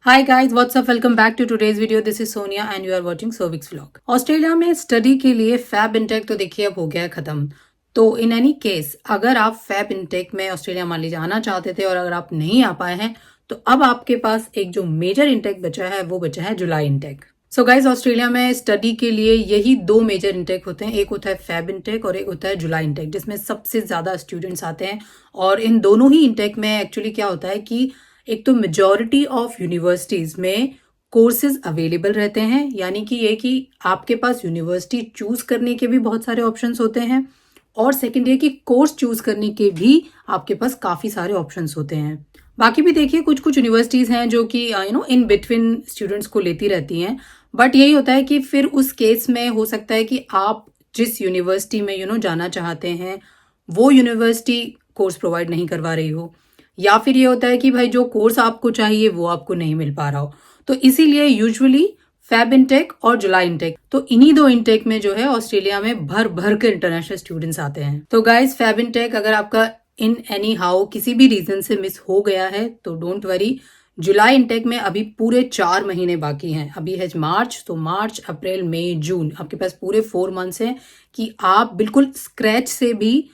Hi guys, what's up? Welcome back to today's video. This is Sonia and you are watching Sovix vlog. Australia में study के लिए fab intake तो देखिए अब हो गया है खत्म। तो इन एनी केस अगर आप फैब इंटेक में ऑस्ट्रेलिया मान लीजिए आना चाहते थे और अगर आप नहीं आ पाए हैं तो अब आपके पास एक जो मेजर इंटेक बचा है वो बचा है जुलाई इंटेक। सो गाइज ऑस्ट्रेलिया में स्टडी के लिए यही दो मेजर इंटेक होते हैं, एक होता है फैब इंटेक और एक होता है जुलाई इंटेक, जिसमें सबसे ज्यादा स्टूडेंट्स आते हैं। और इन दोनों ही इंटेक में एक्चुअली क्या होता है कि एक तो मेजॉरिटी ऑफ यूनिवर्सिटीज में कोर्सेज अवेलेबल रहते हैं, यानी कि ये कि आपके पास यूनिवर्सिटी चूज करने के भी बहुत सारे ऑप्शंस होते हैं और सेकेंड ये कि कोर्स चूज करने के भी आपके पास काफी सारे ऑप्शंस होते हैं। बाकी भी देखिए कुछ कुछ यूनिवर्सिटीज हैं जो कि इन बिटवीन स्टूडेंट्स को लेती रहती हैं, बट यही होता है कि फिर उस केस में हो सकता है कि आप जिस यूनिवर्सिटी में जाना चाहते हैं वो यूनिवर्सिटी कोर्स प्रोवाइड नहीं करवा रही हो, या फिर ये होता है कि भाई जो कोर्स आपको चाहिए वो आपको नहीं मिल पा रहा हो। तो इसीलिए यूजुअली फैब इंटेक और जुलाई इंटेक, तो इन्हीं दो इंटेक में जो है ऑस्ट्रेलिया में भर भर के इंटरनेशनल स्टूडेंट्स आते हैं। तो गाइज फैब इंटेक अगर आपका इन एनी हाउ किसी भी रीजन से मिस हो गया है तो डोंट वरी, जुलाई इंटेक में अभी पूरे 4 महीने बाकी हैं। अभी है मार्च, तो मार्च अप्रैल मई जून, आपके पास पूरे 4 मंथ्स हैं कि आप बिल्कुल स्क्रैच से भी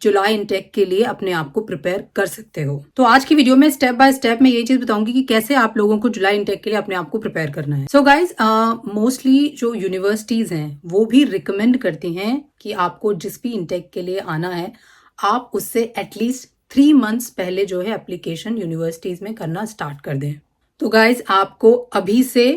जुलाई इंटेक के लिए अपने आप को प्रिपेयर कर सकते हो। तो आज की वीडियो में स्टेप बाय स्टेप मैं ये चीज बताऊंगी कि कैसे आप लोगों को जुलाई इंटेक के लिए अपने आप को प्रिपेयर करना है। सो गाइज मोस्टली जो यूनिवर्सिटीज हैं वो भी रिकमेंड करती हैं कि आपको जिस भी इंटेक के लिए आना है आप उससे एटलीस्ट 3 मंथ्स पहले जो है एप्लीकेशन यूनिवर्सिटीज में करना स्टार्ट कर दें। तो गाइज आपको अभी से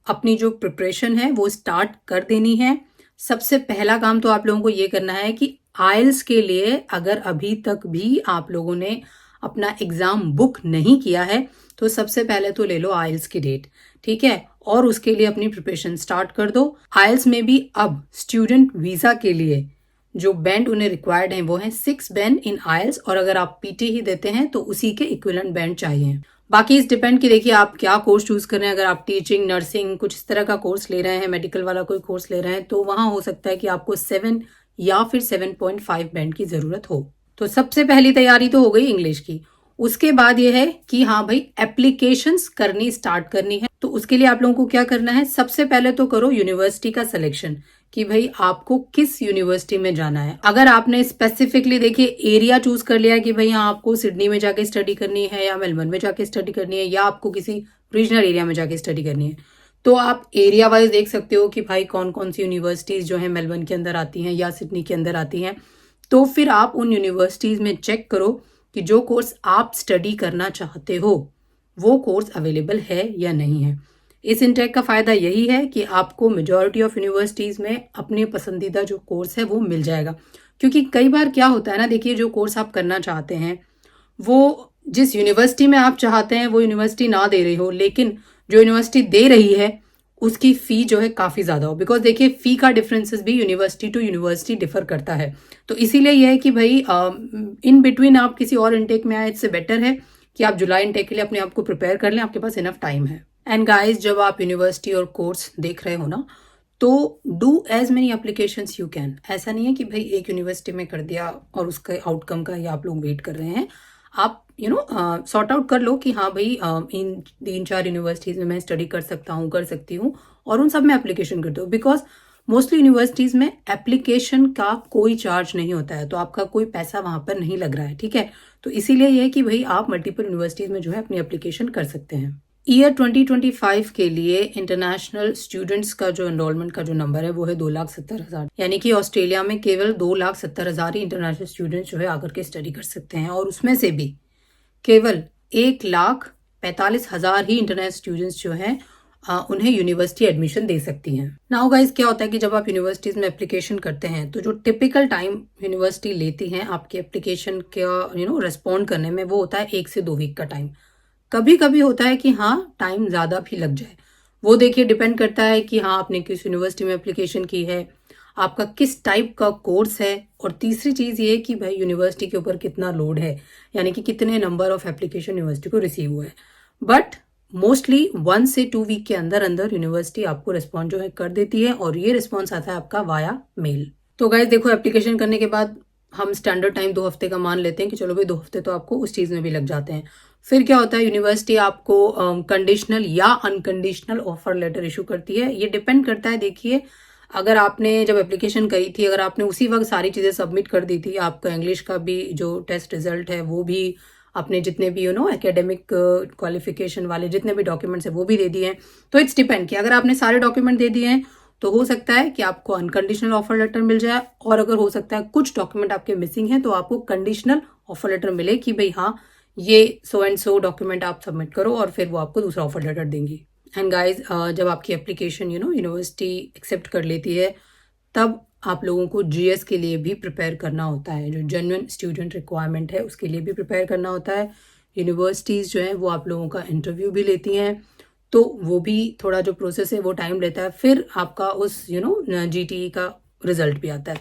अपनी जो प्रिपरेशन है वो स्टार्ट कर देनी है। सबसे पहला काम तो आप लोगों को ये करना है कि आइल्स के लिए अगर अभी तक भी आप लोगों ने अपना एग्जाम बुक नहीं किया है तो सबसे पहले तो ले लो आइल्स की डेट, ठीक है, और उसके लिए अपनी प्रिपरेशन स्टार्ट कर दो। आइल्स में भी अब स्टूडेंट वीजा के लिए जो बैंड उन्हें रिक्वायर्ड है वो है 6 बैंड इन आइल्स, और अगर आप पीटी ही देते हैं तो उसी के इक्विवेलेंट बैंड चाहिए। बाकी इस डिपेंड कि देखिए आप क्या कोर्स चूज कर रहे हैं। अगर आप टीचिंग, नर्सिंग, कुछ इस तरह का कोर्स ले रहे हैं, मेडिकल वाला कोई कोर्स ले रहे हैं, तो वहां हो सकता है कि आपको 7 या फिर 7.5 बैंड की जरूरत हो। तो सबसे पहली तैयारी तो हो गई इंग्लिश की। उसके बाद ये है कि हाँ भाई एप्लीकेशंस करनी स्टार्ट करनी है। तो उसके लिए आप लोगों को क्या करना है, सबसे पहले तो करो यूनिवर्सिटी का सिलेक्शन कि भाई आपको किस यूनिवर्सिटी में जाना है। अगर आपने स्पेसिफिकली देखिए एरिया चूज कर लिया कि भाई हाँ आपको सिडनी में जाके स्टडी करनी है या मेलबर्न में जाके स्टडी करनी है या आपको किसी रीजनल एरिया में जाके स्टडी करनी है, तो आप एरिया वाइज देख सकते हो कि भाई कौन कौन सी यूनिवर्सिटीज जो है मेलबर्न के अंदर आती हैं या सिडनी के अंदर आती हैं। तो फिर आप उन यूनिवर्सिटीज में चेक करो कि जो कोर्स आप स्टडी करना चाहते हो वो कोर्स अवेलेबल है या नहीं है। इस इंटेक का फायदा यही है कि आपको मेजॉरिटी ऑफ यूनिवर्सिटीज में अपने पसंदीदा जो कोर्स है वो मिल जाएगा। क्योंकि कई बार क्या होता है ना, देखिए जो कोर्स आप करना चाहते हैं वो जिस यूनिवर्सिटी में आप चाहते हैं वो यूनिवर्सिटी ना दे रही हो, लेकिन जो यूनिवर्सिटी दे रही है उसकी फी जो है काफी ज्यादा हो। बिकॉज देखिए फी का डिफरेंसेस भी यूनिवर्सिटी टू यूनिवर्सिटी डिफर करता है। तो इसीलिए यह है कि भाई इन बिटवीन आप किसी और इंटेक में आए, इससे बेटर है कि आप जुलाई इंटेक के लिए अपने आप को प्रिपेयर कर लें, आपके पास इनफ टाइम है। एंड गाइज जब आप यूनिवर्सिटी और कोर्स देख रहे हो ना तो do as many applications you can. ऐसा नहीं है कि भाई एक यूनिवर्सिटी में कर दिया और उसके आउटकम का ही आप लोग वेट कर रहे हैं। आप सॉर्ट आउट कर लो कि हाँ भाई इन 3-4 यूनिवर्सिटीज में मैं स्टडी कर सकता हूँ, कर सकती हूँ, और उन सब में एप्लीकेशन कर दो। बिकॉज मोस्टली यूनिवर्सिटीज में एप्लीकेशन का कोई चार्ज नहीं होता है, तो आपका कोई पैसा वहां पर नहीं लग रहा है, ठीक है। तो इसीलिए यह है कि भाई आप मल्टीपल यूनिवर्सिटीज में जो है अपनी एप्लीकेशन कर सकते हैं। ईयर 2025 के लिए इंटरनेशनल स्टूडेंट्स का जो एनरोलमेंट का जो नंबर है वो है 2,70,000, यानी कि ऑस्ट्रेलिया में केवल 2,70,000 ही इंटरनेशनल स्टूडेंट्स जो है आकर के स्टडी कर सकते हैं, और उसमें से भी केवल 1,45,000 ही इंटरनेशनल स्टूडेंट्स जो हैं उन्हें यूनिवर्सिटी एडमिशन दे सकती हैं। नाउ गाइस क्या होता है कि जब आप यूनिवर्सिटीज में एप्लीकेशन करते हैं तो जो टिपिकल टाइम यूनिवर्सिटी लेती हैं आपकी एप्लीकेशन का रेस्पॉन्ड करने में वो होता है 1 से 2 वीक का टाइम। कभी कभी होता है कि हाँ टाइम ज्यादा भी लग जाए, वो देखिए डिपेंड करता है कि हाँ आपने किस यूनिवर्सिटी में एप्लीकेशन की है, आपका किस टाइप का कोर्स है, और तीसरी चीज ये कि भाई यूनिवर्सिटी के ऊपर कितना लोड है, यानी कि कितने नंबर ऑफ एप्लीकेशन यूनिवर्सिटी को रिसीव हुआ है। बट मोस्टली 1 से 2 वीक के अंदर अंदर यूनिवर्सिटी आपको रिस्पॉन्स जो है कर देती है, और ये रिस्पॉन्स आता है आपका वाया मेल। तो गाइज देखो एप्लीकेशन करने के बाद हम स्टैंडर्ड टाइम 2 हफ्ते का मान लेते हैं कि चलो भाई 2 हफ्ते तो आपको उस चीज़ में भी लग जाते हैं। फिर क्या होता है, यूनिवर्सिटी आपको कंडीशनल या अनकंडीशनल ऑफर लेटर इशू करती है। ये डिपेंड करता है, देखिए अगर आपने जब एप्लीकेशन करी थी, अगर आपने उसी वक्त सारी चीज़ें सबमिट कर दी थी, आपका इंग्लिश का भी जो टेस्ट रिजल्ट है वो भी, आपने जितने भी एकेडमिक क्वालिफिकेशन वाले जितने भी डॉक्यूमेंट्स हैं वो भी दे दिए हैं, तो इट्स डिपेंड कि अगर आपने सारे डॉक्यूमेंट दे दिए हैं तो हो सकता है कि आपको अनकंडीशनल ऑफर लेटर मिल जाए, और अगर हो सकता है कुछ डॉक्यूमेंट आपके मिसिंग हैं तो आपको कंडीशनल ऑफर लेटर मिले कि भाई हाँ ये सो एंड सो डॉक्यूमेंट आप सबमिट करो, और फिर वो आपको दूसरा ऑफर लेटर देंगी। एंड गाइज, जब आपकी एप्लीकेशन यूनिवर्सिटी एक्सेप्ट कर लेती है, तब आप लोगों को जीएस के लिए भी प्रिपेयर करना होता है। जो जेन्युइन स्टूडेंट रिक्वायरमेंट है उसके लिए भी प्रिपेयर करना होता है। यूनिवर्सिटीज़ जो है वो आप लोगों का इंटरव्यू भी लेती हैं, तो वो भी थोड़ा जो प्रोसेस है वो टाइम लेता है। फिर आपका उस जीटीई का रिजल्ट भी आता है,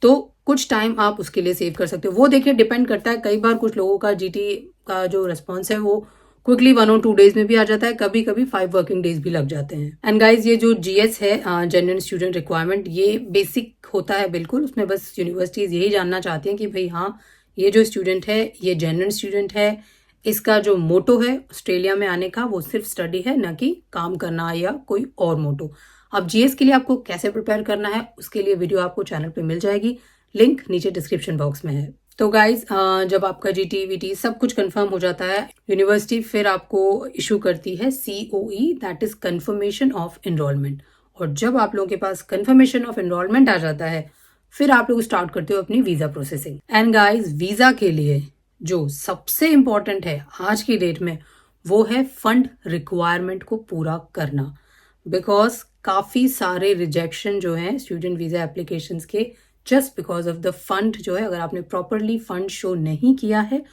तो कुछ टाइम आप उसके लिए सेव कर सकते हो। वो देखिए डिपेंड करता है, कई बार कुछ लोगों का जीटीई का जो रिस्पॉन्स है वो क्विकली 1 और 2 डेज में भी आ जाता है, कभी कभी 5 वर्किंग डेज भी लग जाते हैं। एंड गाइज, ये जो जीएस है, जेन्युइन स्टूडेंट रिक्वायरमेंट, ये बेसिक होता है बिल्कुल। उसमें बस यूनिवर्सिटीज यही जानना चाहती हैं कि भाई हाँ ये जो स्टूडेंट है ये जेन्युइन स्टूडेंट है, इसका जो मोटो है ऑस्ट्रेलिया में आने का वो सिर्फ स्टडी है, ना कि काम करना या कोई और मोटो। अब जीएस के लिए आपको कैसे प्रिपेयर करना है उसके लिए वीडियो आपको चैनल पे मिल जाएगी, लिंक नीचे डिस्क्रिप्शन बॉक्स में है। तो गाइज, जब आपका जीटी वीटी सब कुछ कंफर्म हो जाता है, यूनिवर्सिटी फिर आपको इशू करती है COE, that is confirmation of enrolment. और जब आप लोगों के पास कंफर्मेशन ऑफ एनरोलमेंट आ जाता है, फिर आप लोग स्टार्ट करते हो अपनी visa processing. And guys, visa के लिए जो सबसे इंपॉर्टेंट है आज की डेट में वो है फंड रिक्वायरमेंट को पूरा करना, बिकॉज काफ़ी सारे रिजेक्शन जो हैं स्टूडेंट वीज़ा एप्लीकेशंस के just because of the fund जो है। अगर आपने प्रॉपरली फंड शो नहीं किया है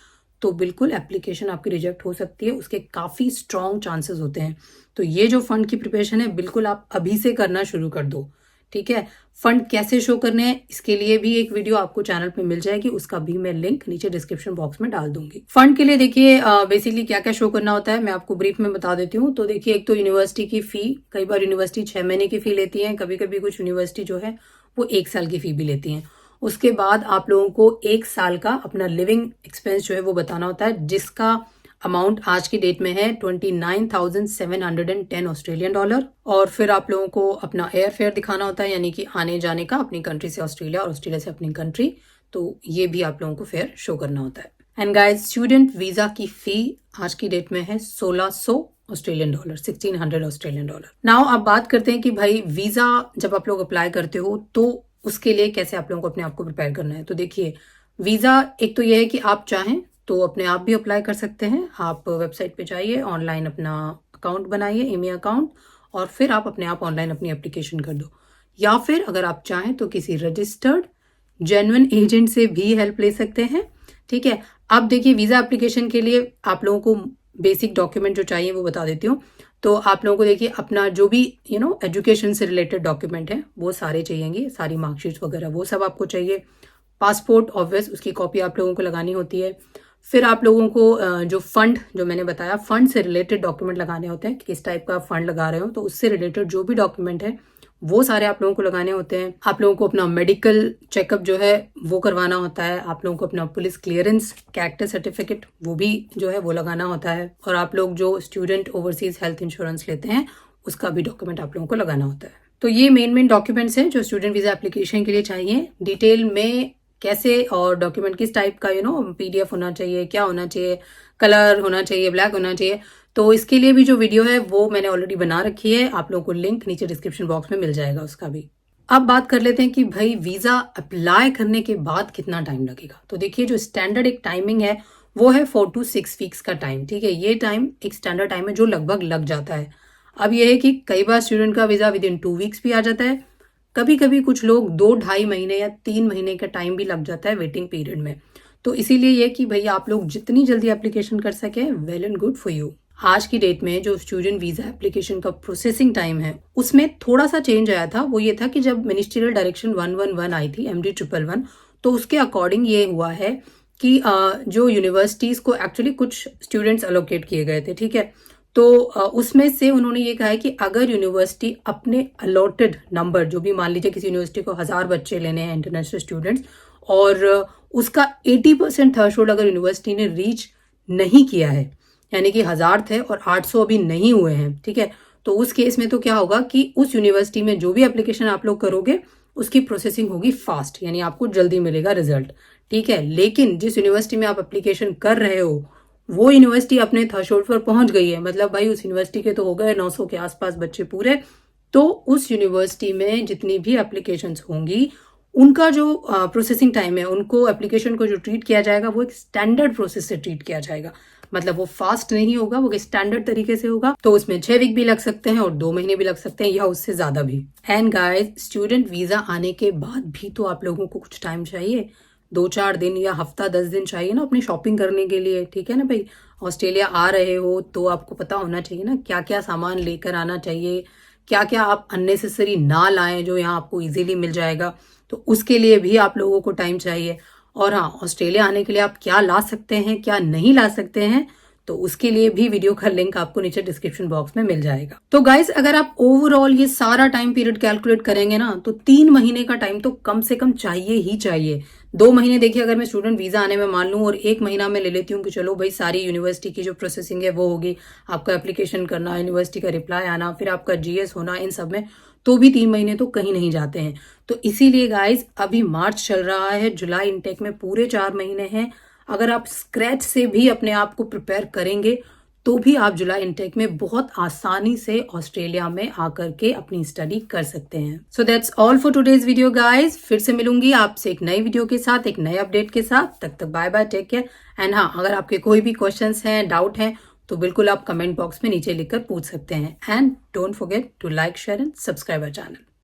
तो बिल्कुल एप्लीकेशन आपकी रिजेक्ट हो सकती है, उसके काफ़ी स्ट्रॉन्ग चांसेस होते हैं। तो ये जो फंड की प्रिपरेशन है बिल्कुल आप अभी से करना शुरू कर दो, ठीक है। फंड कैसे शो करने हैं इसके लिए भी एक वीडियो आपको चैनल पे मिल जाएगी, उसका भी मैं लिंक नीचे डिस्क्रिप्शन बॉक्स में डाल दूंगी। फंड के लिए देखिए बेसिकली क्या क्या शो करना होता है मैं आपको ब्रीफ में बता देती हूँ। तो देखिए, एक तो यूनिवर्सिटी की फी, कई बार यूनिवर्सिटी 6 महीने की फी लेती है, कभी कभी कुछ यूनिवर्सिटी जो है वो 1 साल की फी भी लेती हैं। उसके बाद आप लोगों को 1 साल का अपना लिविंग एक्सपेंस जो है वो बताना होता है, जिसका अमाउंट आज की डेट में है 29,710 ऑस्ट्रेलियन डॉलर। और फिर आप लोगों को अपना एयर फेयर दिखाना होता है, यानी कि आने जाने का अपनी कंट्री से ऑस्ट्रेलिया और ऑस्ट्रेलिया से अपनी कंट्री, तो ये भी आप लोगों को फेयर शो करना होता है। एंड गाइस, स्टूडेंट वीजा की फी आज की डेट में है 1600 Australian dollar, 1600 Australian dollar. Now अब बात करते हैं कि भाई वीजा जब आप लोग अप्लाई करते हो तो उसके लिए कैसे आप लोगों को अपने आप को प्रिपेयर करना है। तो देखिए, वीजा एक तो ये है कि आप चाहें तो अपने आप भी अप्लाई कर सकते हैं। आप वेबसाइट पे जाइए, ऑनलाइन अपना अकाउंट बनाइए, ईमेल अकाउंट, और फिर आप अपने आप ऑनलाइन अपनी एप्लीकेशन कर दो। या फिर अगर आप चाहें तो किसी रजिस्टर्ड जेन्युइन एजेंट से भी हेल्प ले सकते हैं, ठीक है। अब देखिए, वीज़ा एप्लीकेशन के लिए आप लोगों को बेसिक डॉक्यूमेंट जो चाहिए वो बता देती हूँ। तो आप लोगों को देखिए अपना जो भी एजुकेशन से रिलेटेड डॉक्यूमेंट है वो सारे चाहिएंगे, सारी मार्कशीट वगैरह वो सब आपको चाहिए। पासपोर्ट ऑब्वियस, उसकी कॉपी आप लोगों को लगानी होती है। फिर आप लोगों को जो फंड, जो मैंने बताया फंड से रिलेटेड डॉक्यूमेंट लगाने होते हैं, किस टाइप का फंड लगा रहे हो तो उससे रिलेटेड जो भी डॉक्यूमेंट है वो सारे आप लोगों को लगाने होते हैं। आप लोगों को अपना मेडिकल चेकअप जो है वो करवाना होता है। आप लोगों को अपना पुलिस क्लियरेंस, कैरेक्टर सर्टिफिकेट वो भी जो है वो लगाना होता है। और आप लोग जो स्टूडेंट ओवरसीज हेल्थ इंश्योरेंस लेते हैं उसका भी डॉक्यूमेंट आप लोगों को लगाना होता है। तो ये मेन डॉक्यूमेंट्स हैं जो स्टूडेंट वीजा एप्लीकेशन के लिए चाहिए। डिटेल में कैसे और डॉक्यूमेंट किस टाइप का PDF होना चाहिए, क्या होना चाहिए, कलर होना चाहिए, ब्लैक होना चाहिए, तो इसके लिए भी जो वीडियो है वो मैंने ऑलरेडी बना रखी है, आप लोगों को लिंक नीचे डिस्क्रिप्शन बॉक्स में मिल जाएगा उसका भी। अब बात कर लेते हैं कि भाई वीजा अप्लाई करने के बाद कितना टाइम लगेगा। तो देखिए, जो स्टैंडर्ड एक टाइमिंग है वो है 4 to 6 वीक्स का टाइम, ठीक है। ये टाइम एक स्टैंडर्ड टाइम है जो लगभग लग जाता है। अब यह है कि कई बार स्टूडेंट का वीजा विद इन 2 वीक्स भी आ जाता है, कभी कभी कुछ लोग 2-2.5 महीने या 3 महीने का टाइम भी लग जाता है वेटिंग पीरियड में। तो इसीलिए ये कि भैया आप लोग जितनी जल्दी एप्लीकेशन कर सके, well and good for you. आज की डेट में जो स्टूडेंट वीजा एप्लीकेशन का प्रोसेसिंग टाइम है उसमें थोड़ा सा चेंज आया था। वो ये था कि जब मिनिस्ट्रियल डायरेक्शन 111 आई थी, MD 111, तो उसके अकॉर्डिंग ये हुआ है कि जो यूनिवर्सिटीज को एक्चुअली कुछ स्टूडेंट्स अलोकेट किए गए थे, ठीक है। तो उसमें से उन्होंने ये कहा है कि अगर यूनिवर्सिटी अपने अलॉटेड नंबर, जो भी मान लीजिए किसी यूनिवर्सिटी को 1000 बच्चे लेने हैं इंटरनेशनल स्टूडेंट्स, और उसका 80% थ्रेशोल्ड अगर यूनिवर्सिटी ने रीच नहीं किया है, यानी कि 1000 थे और 800 अभी नहीं हुए हैं, ठीक है, तो उस केस में तो क्या होगा कि उस यूनिवर्सिटी में जो भी एप्लीकेशन आप लोग करोगे उसकी प्रोसेसिंग होगी फास्ट, यानी आपको जल्दी मिलेगा रिजल्ट, ठीक है। लेकिन जिस यूनिवर्सिटी में आप एप्लीकेशन कर रहे हो वो यूनिवर्सिटी अपने थ्रेशोल्ड पर पहुंच गई है, मतलब भाई उस यूनिवर्सिटी के तो हो गए 900 के आसपास बच्चे पूरे, तो उस यूनिवर्सिटी में जितनी भी एप्लीकेशंस होंगी उनका जो प्रोसेसिंग टाइम है, उनको एप्लीकेशन को जो ट्रीट किया जाएगा वो एक स्टैंडर्ड प्रोसेस से ट्रीट किया जाएगा, मतलब वो फास्ट नहीं होगा, वो स्टैंडर्ड तरीके से होगा। तो उसमें 6 वीक भी लग सकते हैं और 2 महीने भी लग सकते हैं या उससे ज्यादा भी। एंड गाइस, स्टूडेंट वीजा आने के बाद भी तो आप लोगों को कुछ टाइम चाहिए, 2-4 दिन या हफ्ता 10 दिन चाहिए ना अपनी शॉपिंग करने के लिए, ठीक है ना भाई। ऑस्ट्रेलिया आ रहे हो तो आपको पता होना चाहिए ना क्या क्या सामान लेकर आना चाहिए, क्या क्या आप अननेसेसरी ना लाएं जो यहाँ आपको इजीली मिल जाएगा, तो उसके लिए भी आप लोगों को टाइम चाहिए। और हाँ, ऑस्ट्रेलिया आने के लिए आप क्या ला सकते हैं क्या नहीं ला सकते हैं, तो उसके लिए भी वीडियो का लिंक आपको नीचे डिस्क्रिप्शन बॉक्स में मिल जाएगा। तो गाइस, अगर आप ओवरऑल ये सारा टाइम पीरियड कैलकुलेट करेंगे ना तो 3 महीने का टाइम तो कम से कम चाहिए ही चाहिए। 2 महीने देखिए अगर मैं स्टूडेंट वीजा आने में मान लूं और 1 महीना में ले लेती हूँ कि चलो भाई सारी यूनिवर्सिटी की जो प्रोसेसिंग है वो होगी, आपका एप्लीकेशन करना, यूनिवर्सिटी का रिप्लाई आना, फिर आपका जीएस होना, इन सब में तो भी 3 महीने तो कहीं नहीं जाते हैं। तो इसीलिए गाइज अभी मार्च चल रहा है, जुलाई इनटेक में पूरे 4 महीने हैं। अगर आप स्क्रैच से भी अपने आप को प्रिपेयर करेंगे तो भी आप जुलाई इनटेक में बहुत आसानी से ऑस्ट्रेलिया में आकर के अपनी स्टडी कर सकते हैं। So that's all for today's video guys. फिर से मिलूंगी आपसे एक नई वीडियो के साथ, एक नए अपडेट के साथ। तब तक bye bye, take care. And हाँ, अगर आपके कोई भी क्वेश्चंस हैं, डाउट हैं, तो बिल्कुल आप कमेंट बॉक्स में नीचे लिखकर पूछ सकते हैं। And don't forget to like, share and subscribe our channel.